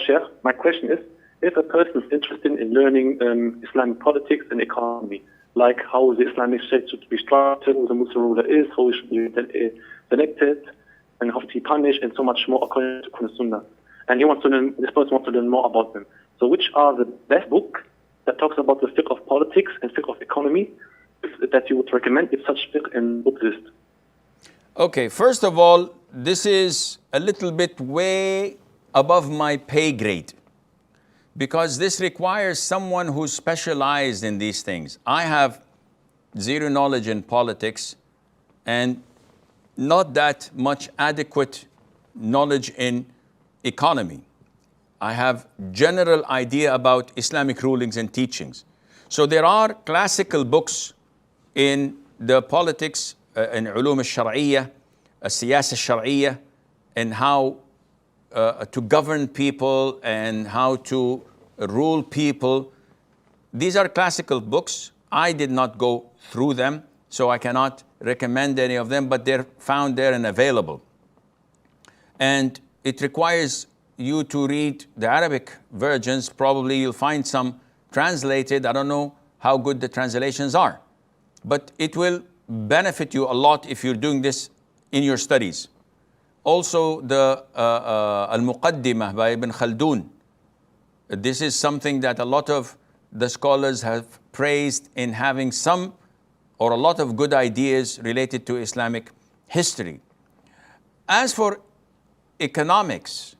Sheikh, my question is, if a person is interested in learning Islamic politics and economy, like how the Islamic State should be structured, who the Muslim ruler is, how he should be selected, and how to be punished, and so much more according to Quran and Sunnah. And this person wants to learn more about them. So which are the best book that talks about the fiqh of politics and fiqh of economy that you would recommend if such fiqh and book exist? Okay, first of all, this is a little bit way above my pay grade, because this requires someone who's specialized in these things. I have zero knowledge in politics and not that much adequate knowledge in economy. I have general idea about Islamic rulings and teachings. So there are classical books in the politics, in ulum al-shar'iyya, siyasa al-shar'iyya, and how to govern people and how to rule people. These are classical books. I did not go through them, so I cannot recommend any of them, but they're found there and available. And it requires you to read the Arabic versions. Probably you'll find some translated. I don't know how good the translations are, but it will benefit you a lot if you're doing this in your studies. Also, the Al-Muqaddimah by Ibn Khaldun. This is something that a lot of the scholars have praised in having some or a lot of good ideas related to Islamic history. As for economics,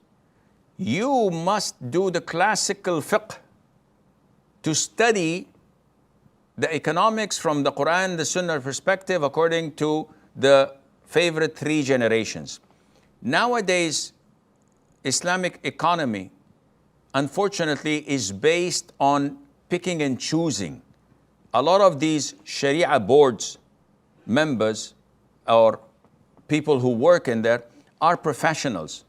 you must do the classical fiqh to study the economics from the Quran, the Sunnah perspective according to the favorite three generations. Nowadays, Islamic economy, unfortunately, is based on picking and choosing. A lot of these Sharia boards members or people who work in there are professionals.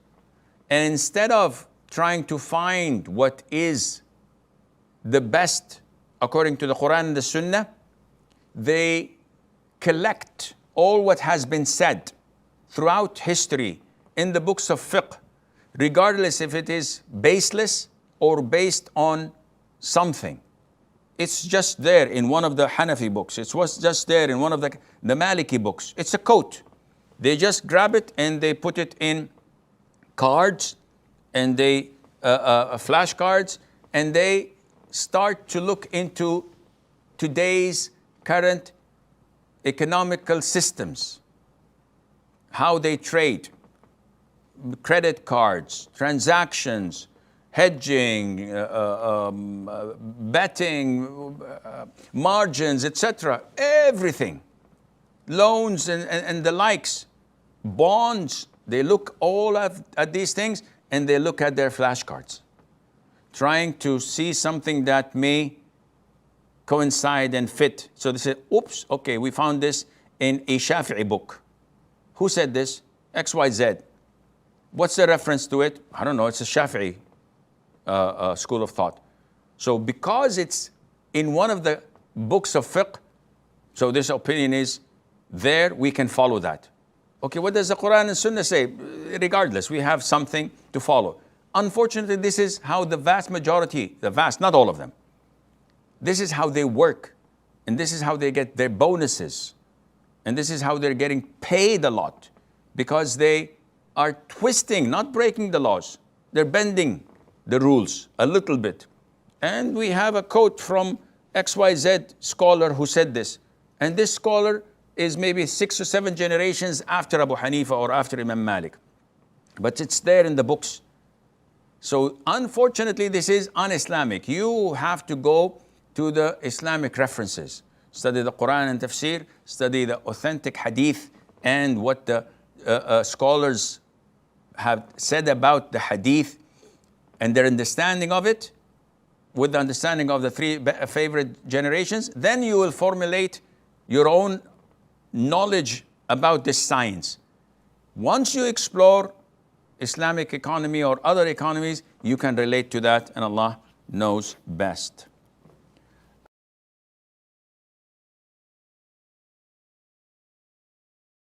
And instead of trying to find what is the best according to the Quran and the Sunnah, they collect all what has been said throughout history in the books of fiqh, regardless if it is baseless or based on something. It's just there in one of the Hanafi books. It was just there in one of the Maliki books. It's a quote. They just grab it and they put it in cards and they flashcards, and they start to look into today's current economical systems, how they trade, credit cards, transactions, hedging, betting, margins, etc. Everything, loans and the likes, bonds. They look all at these things and they look at their flashcards, trying to see something that may coincide and fit. So they say, oops, okay, we found this in a Shafi'i book. Who said this? XYZ. What's the reference to it? I don't know, it's a Shafi'i school of thought. So because it's in one of the books of fiqh, so this opinion is there, we can follow that. Okay, what does the Quran and Sunnah say? Regardless, we have something to follow. Unfortunately, this is how the vast majority, not all of them, this is how they work, and this is how they get their bonuses, and this is how they're getting paid a lot, because they are twisting, not breaking the laws. They're bending the rules a little bit. And we have a quote from XYZ scholar who said this, and this scholar is maybe 6 or 7 generations after Abu Hanifa or after Imam Malik. But it's there in the books. So unfortunately, this is un-Islamic. You have to go to the Islamic references. Study the Quran and Tafsir, study the authentic hadith and what the scholars have said about the hadith and their understanding of it, with the understanding of the 3 favorite generations. Then you will formulate your own knowledge about this science. Once you explore Islamic economy or other economies, you can relate to that, and Allah knows best.